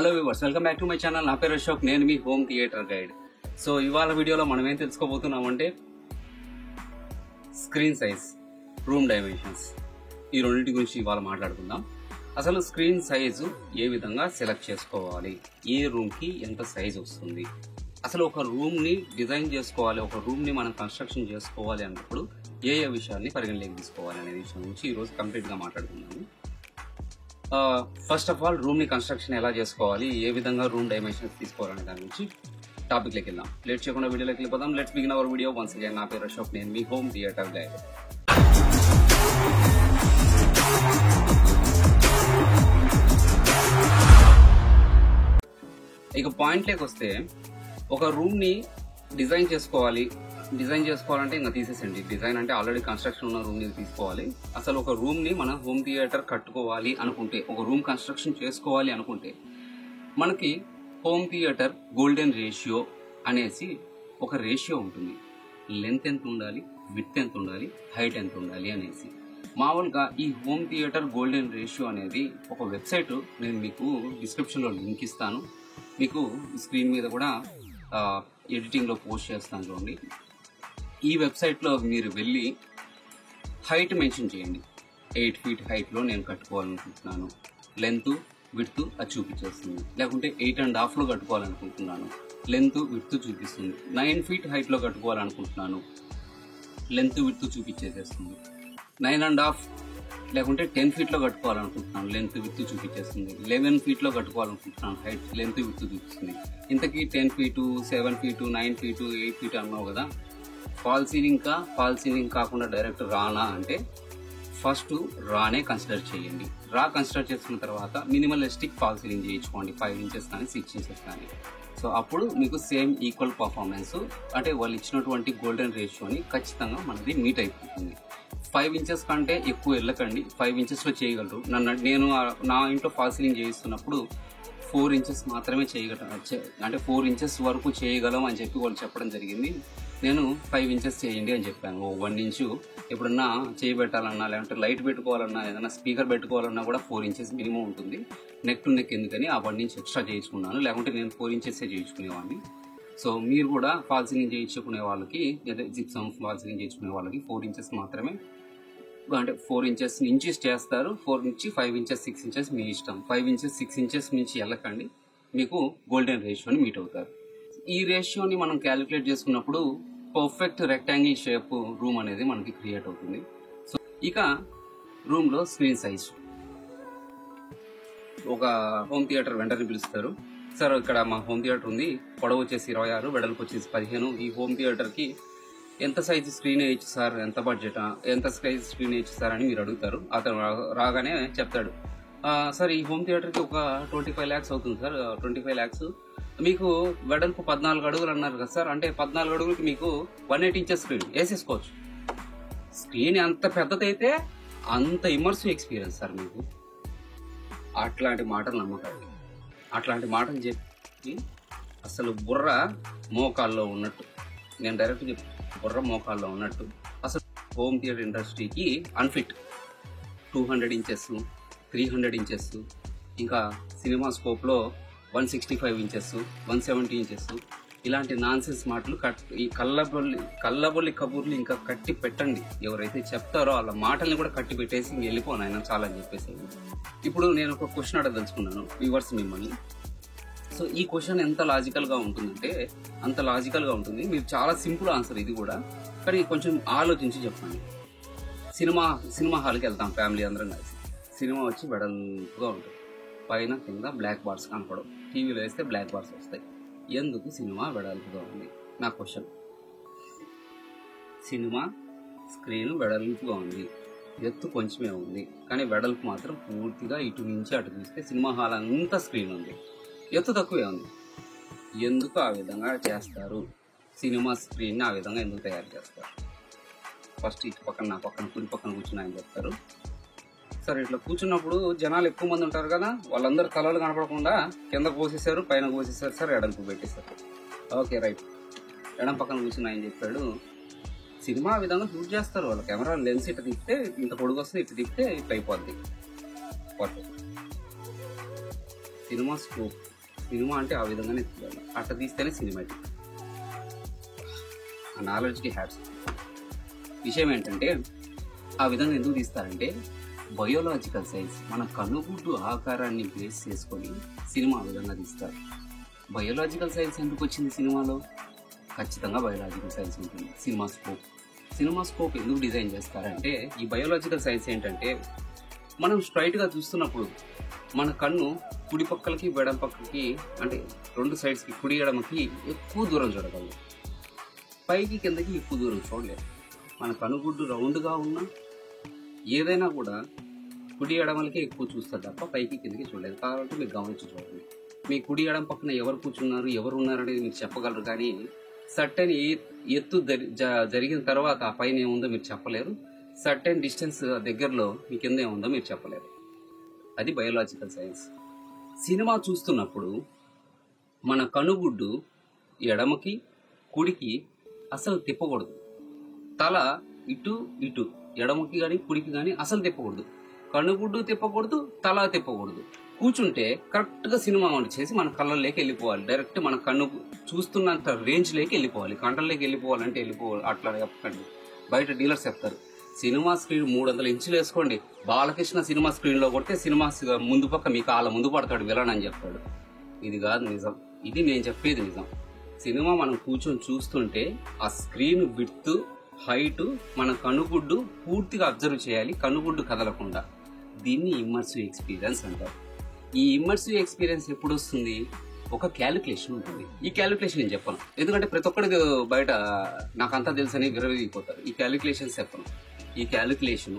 Hello viewers, welcome back to my channel. నా పేరు అశోక్, నేను మీ హోమ్ థియేటర్ గైడ్. సో ఇవాళ వీడియోలో మనం ఏం తెలుసుకోబోతున్నామంటే స్క్రీన్ సైజ్, రూమ్ డైమెన్షన్స్, ఈ రెండింటి గురించి ఇవాళ మాట్లాడుకుందాం. అసలు స్క్రీన్ సైజు ఏ విధంగా సెలెక్ట్ చేసుకోవాలి, ఏ రూమ్కి ఎంత సైజ్ వస్తుంది, అసలు ఒక రూమ్ని డిజైన్ చేసుకోవాలి, ఒక రూమ్ని మనం కన్స్ట్రక్షన్ చేసుకోవాలి అన్నప్పుడు ఏ విషయాన్ని పరిగణలోకి తీసుకోవాలి అనే విషయం గురించి ఈరోజు కంప్లీట్గా మాట్లాడుకుందాము. ఫస్ట్ ఆఫ్ ఆల్ రూమ్ని కన్స్ట్రక్షన్ ఎలా చేసుకోవాలి, ఏ విధంగా రూమ్ డైమెన్షన్స్ తీసుకోవాలనే దాని గురించి టాపిక్లోకి వెళ్దాం. లేట్ చేయకుండా వీడియోలోకి వెళ్ళిపోదాం. Let's begin our video once again. నా పేరు అశోక్, నేను మీ హోమ్ థియేటర్ గైడ్. ఇక పాయింట్లోకి వస్తే, ఒక రూమ్ని డిజైన్ చేసుకోవాలంటే ఇంకా తీసేసండి. డిజైన్ అంటే ఆల్రెడీ కన్స్ట్రక్షన్ ఉన్న రూమ్ని తీసుకోవాలి. అసలు ఒక రూమ్ని మనం హోమ్ థియేటర్ కట్టుకోవాలి అనుకుంటే, ఒక రూమ్ కన్స్ట్రక్షన్ చేసుకోవాలి అనుకుంటే, మనకి హోమ్ థియేటర్ గోల్డెన్ రేషియో అనేసి ఒక రేషియో ఉంటుంది. లెంత్ ఎంత ఉండాలి, విడ్త్ ఎంత ఉండాలి, హైట్ ఎంత ఉండాలి అనేసి. మామూలుగా ఈ హోమ్ థియేటర్ గోల్డెన్ రేషియో అనేది ఒక వెబ్సైట్, నేను మీకు డిస్క్రిప్షన్లో లింక్ ఇస్తాను, మీకు స్క్రీన్ మీద కూడా ఎడిటింగ్లో పోస్ట్ చేస్తాను చూడండి. ఈ వెబ్సైట్లో మీరు వెళ్ళి హైట్ మెన్షన్ చేయండి. 8 feet హైట్లో నేను కట్టుకోవాలనుకుంటున్నాను, లెంత్ విడ్త్ అది చూపించేస్తుంది. లేకుంటే 8.5లో కట్టుకోవాలనుకుంటున్నాను, లెంత్ విడ్త్ చూపిస్తుంది. 9 feet హైట్లో కట్టుకోవాలనుకుంటున్నాను, లెంత్ విడ్త్ చూపించేసేస్తుంది. 9.5 లేకుంటే 10 feetలో కట్టుకోవాలనుకుంటున్నాను, లెంత్ విడ్త్ చూపించేస్తుంది. 11 feetలో కట్టుకోవాలనుకుంటున్నాను, హైట్ లెంత్ విడ్త్ చూపిస్తుంది. ఇంతకీ 10 feet, 7 feet, 9 feet, 8 feet అన్నావు కదా. ఫాల్ సీలింగ్ కాకుండా డైరెక్ట్ రానా అంటే ఫస్ట్ రానే కన్సిడర్ చేయండి. రా కన్సిడర్ చేసుకున్న తర్వాత మినిమలిస్టిక్ ఫాల్ సీలింగ్ చేయించుకోండి, 5 inches కానీ 6 inches కానీ. సో అప్పుడు మీకు సేమ్ ఈక్వల్ పర్ఫార్మెన్స్, అంటే వాళ్ళు ఇచ్చినటువంటి గోల్డెన్ రేషియోని ఖచ్చితంగా మనది మీట్ అయిపోతుంది. 5 inches కంటే ఎక్కువ వెళ్ళకండి. 5 inchesలో చేయగలరు. నేను నా ఇంట్లో ఫాల్ సీలింగ్ చేయిస్తున్నప్పుడు 4 inches మాత్రమే అంటే 4 inches వరకు చేయగలం అని చెప్పి వాళ్ళు చెప్పడం జరిగింది. నేను 5 inches చేయండి అని చెప్పాను. 1 inch ఎప్పుడన్నా చేయబెట్టాలన్నా, లేదంటే లైట్ పెట్టుకోవాలన్నా, ఏదైనా స్పీకర్ పెట్టుకోవాలన్నా కూడా 4 inches మినిమం ఉంటుంది. నెక్ టు నెక్ ఎందుకని ఆ 1 inch ఎక్స్ట్రా చేయించుకున్నాను, లేకుంటే నేను 4 inches చేయించుకునేవాడిని. సో మీరు కూడా ఫాల్ సీలింగ్ చేయించుకునే వాళ్ళకి, లేదా జిప్సమ్ ఫాల్ సీలింగ్ చేయించుకునే వాళ్ళకి 4 inches మాత్రమే, అంటే 4 inches నుంచి చేస్తారు. 4 నుంచి 5 inches 6 inches మీ ఇష్టం. 5 inches 6 inches నుంచి వెళ్ళకండి, మీకు గోల్డెన్ రేషియోని మీట్ అవుతారు. ఈ రేషియోని మనం క్యాలిక్యులేట్ చేసుకున్నప్పుడు పర్ఫెక్ట్ రెక్టాంగిల్ షేప్ రూమ్ అనేది మనకి క్రియేట్ అవుతుంది. సో ఇక రూమ్లో స్క్రీన్ సైజ్, ఒక హోమ్ థియేటర్ వెంటనే పిలుస్తారు. సార్ ఇక్కడ మా హోమ్ థియేటర్ ఉంది, పొడవు వచ్చేసి 26, వెడల్పు వచ్చేసి 15. ఈ హోమ్ థియేటర్కి ఎంత సైజు స్క్రీన్ వేయచ్చు సార్, ఎంత బడ్జెట్, ఎంత సైజ్ స్క్రీన్ వేయచ్చు సార్ అని మీరు అడుగుతారు. అతను రాగానే చెప్తాడు, సార్ ఈ హోమ్ థియేటర్కి ఒక 25 lakhs అవుతుంది సార్. 25 lakhs మీకు వెడల్పు 14 అడుగులు అన్నారు కదా సార్, అంటే 14 అడుగులకి మీకు 180 inches స్క్రీన్ వేసేసుకోవచ్చు. స్క్రీన్ ఎంత పెద్దదైతే అంత ఇమర్సివ్ ఎక్స్పీరియన్స్ సార్ మీకు. అట్లాంటి మాటలు నమ్మకండి. అట్లాంటి మాటలు చెప్పి అసలు బుర్ర మోకాల్లో ఉన్నట్టు, నేను డైరెక్ట్ చెప్పి బుర్ర మోకాల్లో ఉన్నట్టు, అసలు హోమ్ థియేటర్ ఇండస్ట్రీకి అన్ఫిట్. 200 inches, 300 inches, ఇంకా సినిమా స్కోప్లో 165 inches, 170 inches, ఇలాంటి నాన్సెన్స్ మాటలు ఈ కళ్ళబొల్లి కబూర్లు ఇంకా కట్టి పెట్టండి. ఎవరైతే చెప్తారో వాళ్ళ మాటల్ని కూడా కట్టి పెట్టేసి ఇంక వెళ్ళిపోను ఆయన చాలా అని చెప్పేసి. ఇప్పుడు నేను ఒక క్వశ్చన్ అడగదలుచుకున్నాను వ్యూవర్స్ మిమ్మల్ని. సో ఈ క్వశ్చన్ ఎంత లాజికల్గా ఉంటుందంటే అంత లాజికల్గా ఉంటుంది. మీరు చాలా సింపుల్ ఆన్సర్ ఇది కూడా, కానీ కొంచెం ఆలోచించి చెప్పండి. సినిమా హాల్కి వెళ్తాం ఫ్యామిలీ అందరం కలిసి. సినిమా వచ్చి వెడల్పుగా ఉంటుంది, పైన కింద బ్లాక్ బార్స్ కనపడవు. టీవీలో వేస్తే బ్లాక్ బార్స్ వస్తాయి. ఎందుకు సినిమా వెడల్పుగా ఉంది? నా క్వశ్చన్. సినిమా స్క్రీన్ వెడల్పుగా ఉంది, ఎత్తు కొంచెమే ఉంది, కానీ వెడల్పు మాత్రం పూర్తిగా ఇటు నుంచి అటు చూస్తే సినిమా హాల్ అంతా స్క్రీన్ ఉంది, ఎత్తు తక్కువే ఉంది. ఎందుకు ఆ విధంగా చేస్తారు? సినిమా స్క్రీన్ ఆ విధంగా ఎందుకు తయారు చేస్తారు? ఫస్ట్ ఇటు పక్కన, నా పక్కన, కుడి పక్కన కూర్చుని ఆయన చెప్తారు. సార్ ఇట్లా కూర్చున్నప్పుడు జనాలు ఎక్కువ మంది ఉంటారు కదా, వాళ్ళందరూ తలలు కనపడకుండా కిందకు పోసేసారు, పైన పోసేసారు సార్, ఎడల్పు పెట్టేశారు. Okay right. ఎడం పక్కన కూర్చుని ఆయన చెప్పాడు, సినిమా ఆ విధంగా షూట్ చేస్తారు. వాళ్ళ కెమెరా లెన్స్ ఇట్లా తిప్పితే ఇంత పొడుగు వస్తుంది, ఇట్లా తిప్పితే ఇట్లా అయిపోద్ది. పర్ఫెక్ట్. సినిమా స్కోప్ సినిమా అంటే ఆ విధంగానే తీయాలి, అట్లా తీస్తేనే సినిమాటిక్. ఆ నాలెడ్జ్కి హ్యాట్స్. విషయం ఏంటంటే ఆ విధంగా ఎందుకు తీస్తారంటే బయోలాజికల్ సైన్స్, మన కనుగుడ్డు ఆకారాన్ని బేస్ చేసుకొని సినిమా ఆ విధంగా తీస్తారు. బయోలాజికల్ సైన్స్ ఎందుకు వచ్చింది సినిమాలో? ఖచ్చితంగా బయోలాజికల్ సైన్స్ ఉంటుంది. సినిమా స్కోప్ ఎందుకు డిజైన్ చేస్తారంటే ఈ బయోలాజికల్ సైన్స్ ఏంటంటే మనం స్ట్రైట్గా చూస్తున్నప్పుడు మన కన్ను కుడి పక్కలకి ఎడమ పక్కకి అంటే రెండు సైడ్స్కి కుడి ఎడమకి ఎక్కువ దూరం చూడగలదు, పైకి కిందకి ఎక్కువ దూరం చూడలేదు. మన కనుగుడ్డు రౌండ్గా ఉన్నా ఏదైనా కూడా కుడి ఎడమలకి ఎక్కువ చూస్తారు తప్ప పైకి కిందకి చూడలేదు. కాబట్టి మీరు గమనించి చూడండి, మీ కుడి ఎడమ పక్కన ఎవరు కూర్చున్నారు ఎవరు ఉన్నారనేది మీరు చెప్పగలరు, కానీ సర్టెన్ ఎత్తు జరిగిన తర్వాత ఆ పైన ఏముందో మీరు చెప్పలేరు, సర్టెన్ డిస్టెన్స్ దగ్గరలో మీ కింద ఏముందో మీరు చెప్పలేరు. అది బయోలాజికల్ సైన్స్. సినిమా చూస్తున్నప్పుడు మన కనుగుడ్డు ఎడమకి కుడికి అసలు తిప్పకూడదు, తల ఇటు ఇటు ఎడమకి కానీ కుడికి కానీ అసలు తిప్పకూడదు, కనుగుడ్డు తిప్పకూడదు, తల తిప్పకూడదు. కూర్చుంటే కరెక్ట్గా సినిమా చేసి మన కళ్ళల్లోకి వెళ్ళిపోవాలి, డైరెక్ట్ మన కన్ను చూస్తున్నంత రేంజ్లోకి వెళ్ళిపోవాలి. కంటల్లోకి వెళ్ళిపోవాలంటే వెళ్ళిపోవాలి. అట్లా చెప్పండి, బయట డీలర్స్ చెప్తారు సినిమా స్క్రీన్ 300 ఇంచులు వేసుకోండి, బాలకృష్ణ సినిమా స్క్రీన్లో కొడితే సినిమా ముందు పక్క మీకు కాళ్ళ ముందు పడతాడు విలన్ అని చెప్తాడు. ఇది కాదు నిజం, ఇది నేను చెప్పేది నిజం. సినిమా మనం కూర్చొని చూస్తుంటే ఆ స్క్రీన్ విడ్త్ హైట్ మన కనుగుడ్డు పూర్తిగా అబ్జర్వ్ చేయాలి, కనుగుడ్డు కదలకుండా. దీన్ని ఇమ్మర్సివ్ ఎక్స్పీరియన్స్ అంటారు. ఈ ఇమ్మర్సివ్ ఎక్స్పీరియన్స్ ఎప్పుడు వస్తుంది? ఒక క్యాలిక్యులేషన్ ఉంటుంది. ఈ క్యాలిక్యులేషన్ నేను చెప్పను, ఎందుకంటే ప్రతి ఒక్కరికి బయట నాకంతా తెలుసని విరవీగిపోతారు. ఈ క్యాలిక్యులేషన్స్ చెప్పను. ఈ క్యాలిక్యులేషన్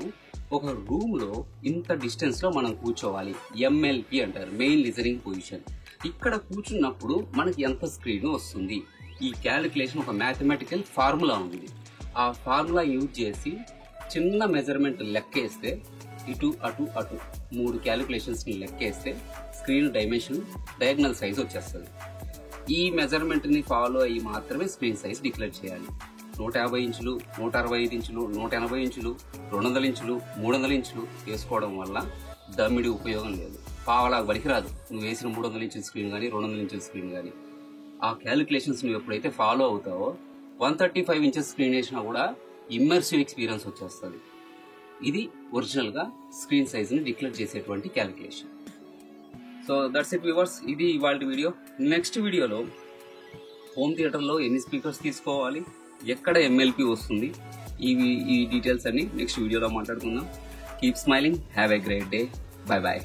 ఒక రూమ్ లో ఇంత డిస్టెన్స్ లో మనం కూర్చోవాలి, ఎంఎల్పి అంటారు, మెయిన్ లిజనింగ్ పొజిషన్. ఇక్కడ కూర్చున్నప్పుడు మనకి ఎంత స్క్రీన్ వస్తుంది, ఈ క్యాలిక్యులేషన్ ఒక మ్యాథమెటికల్ ఫార్ములా ఉంది. ఆ ఫార్ములా యూజ్ చేసి చిన్న మెజర్మెంట్ లెక్కేస్తే ఇటు అటు అటు 3 క్యాలిక్యులేషన్స్ ని లెక్కేస్తే స్క్రీన్ డైమెన్షన్ డయాగ్నల్ సైజ్ వచ్చేస్తుంది. ఈ మెజర్మెంట్ ని ఫాలో అయ్యి మాత్రమే స్క్రీన్ సైజ్ డిక్లేర్ చేయాలి. 150 ఇంచులు, 165 ఇంచులు, 180 ఇంచులు, 200 ఇంచులు, 300 ఇంచులు వేసుకోవడం వల్ల దమ్మిడి ఉపయోగం లేదు, పావలా పనికిరాదు. నువ్వు వేసిన 300 ఇంచుల స్క్రీన్ కానీ 200 ఇంచుల స్క్రీన్ కానీ ఆ క్యాలిక్యులేషన్స్ నువ్వు ఎప్పుడైతే ఫాలో అవుతావో 135 ఇంచెస్ స్క్రీన్ వేసినా కూడా ఇమ్మర్సివ్ ఎక్స్పీరియన్స్ వచ్చేస్తుంది. ఇది ఒరిజినల్ గా స్క్రీన్ సైజ్ ని డిక్లేర్ చేసేటువంటి calculation. So that's it viewers, ఇది ఇవాళ వీడియో. నెక్స్ట్ వీడియోలో హోమ్ థియేటర్లో ఎన్ని స్పీకర్స్ తీసుకోవాలి, ఎక్కడ ఎంఎల్పి వస్తుంది, ఈ డీటెయిల్స్ అన్ని నెక్స్ట్ వీడియోలో మాట్లాడుకుందాం. Keep smiling, have a great day, bye bye.